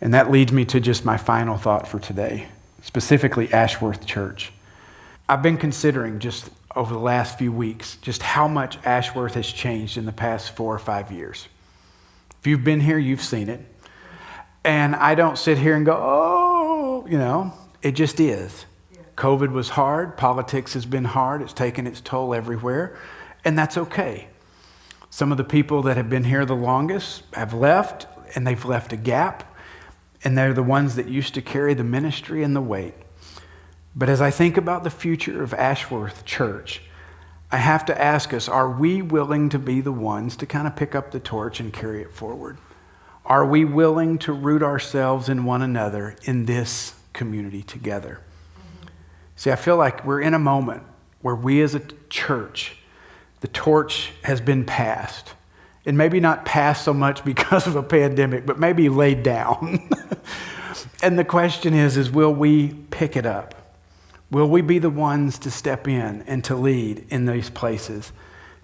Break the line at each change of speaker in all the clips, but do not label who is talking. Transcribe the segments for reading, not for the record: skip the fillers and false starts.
And that leads me to just my final thought for today, specifically Ashworth Church. I've been considering just over the last few weeks just how much Ashworth has changed in the past 4 or 5 years. If you've been here, you've seen it. And I don't sit here and go, oh, it just is. COVID was hard. Politics has been hard. It's taken its toll everywhere. And that's okay. Some of the people that have been here the longest have left, and they've left a gap. And they're the ones that used to carry the ministry and the weight. But as I think about the future of Ashworth Church, I have to ask us, are we willing to be the ones to kind of pick up the torch and carry it forward? Are we willing to root ourselves in one another in this community together? See, I feel like we're in a moment where we as a church, the torch has been passed. And maybe not passed so much because of a pandemic, but maybe laid down. And the question is will we pick it up? Will we be the ones to step in and to lead in these places,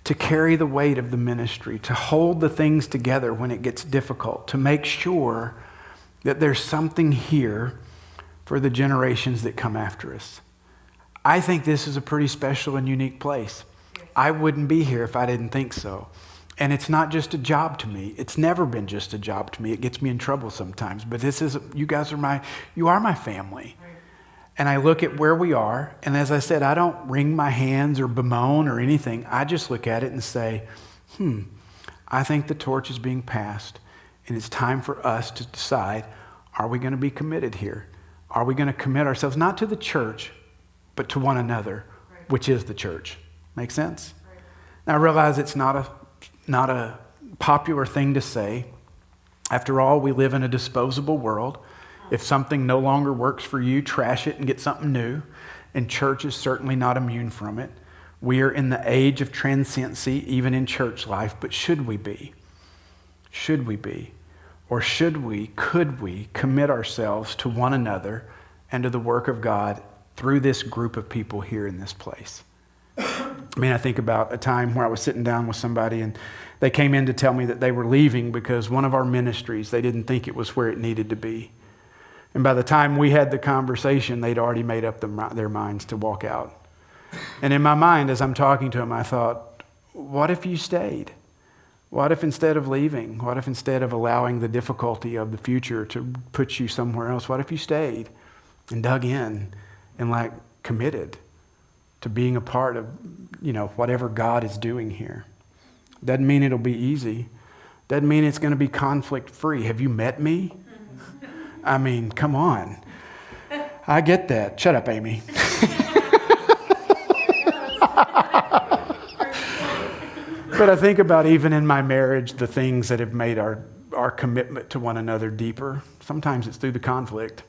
to carry the weight of the ministry, to hold the things together when it gets difficult, to make sure that there's something here for the generations that come after us? I think this is a pretty special and unique place. I wouldn't be here if I didn't think so. And it's not just a job to me. It's never been just a job to me. It gets me in trouble sometimes. But you are my family. And I look at where we are, and as I said, I don't wring my hands or bemoan or anything. I just look at it and say, I think the torch is being passed, and it's time for us to decide, are we going to be committed here? Are we going to commit ourselves, not to the church, but to one another, which is the church? Make sense? Right. Now, I realize it's not a popular thing to say. After all, we live in a disposable world. If something no longer works for you, trash it and get something new. And church is certainly not immune from it. We are in the age of transiency, even in church life. But should we be? Should we be? Or could we commit ourselves to one another and to the work of God through this group of people here in this place? I think about a time where I was sitting down with somebody and they came in to tell me that they were leaving because one of our ministries, they didn't think it was where it needed to be. And by the time we had the conversation, they'd already made up their minds to walk out. And in my mind, as I'm talking to them, I thought, what if you stayed? What if instead of leaving, what if instead of allowing the difficulty of the future to put you somewhere else, what if you stayed and dug in and committed to being a part of, whatever God is doing here? Doesn't mean it'll be easy. Doesn't mean it's going to be conflict free. Have you met me? Come on. I get that. Shut up, Amy. But I think about even in my marriage, the things that have made our commitment to one another deeper. Sometimes it's through the conflict,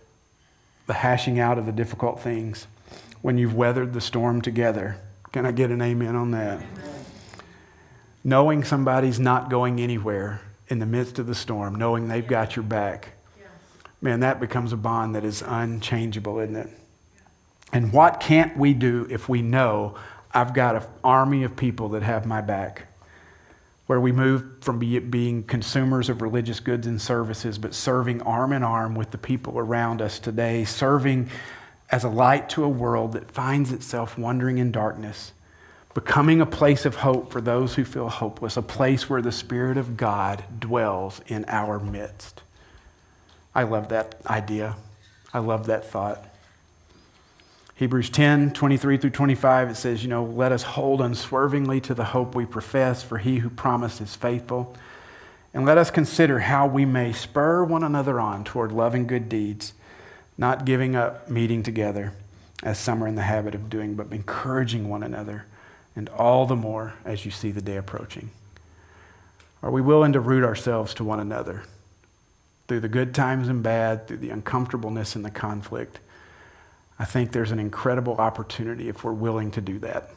the hashing out of the difficult things. When you've weathered the storm together. Can I get an amen on that? Amen. Knowing somebody's not going anywhere in the midst of the storm, knowing they've got your back. Man, that becomes a bond that is unchangeable, isn't it? And what can't we do if we know I've got an army of people that have my back? Where we move from being consumers of religious goods and services, but serving arm in arm with the people around us today, serving as a light to a world that finds itself wandering in darkness, becoming a place of hope for those who feel hopeless, a place where the Spirit of God dwells in our midst. I love that idea. I love that thought. Hebrews 10, 23 through 25, it says, let us hold unswervingly to the hope we profess, for he who promised is faithful. And let us consider how we may spur one another on toward love and good deeds, not giving up meeting together, as some are in the habit of doing, but encouraging one another, and all the more as you see the day approaching. Are we willing to root ourselves to one another through the good times and bad, through the uncomfortableness and the conflict? I think there's an incredible opportunity if we're willing to do that.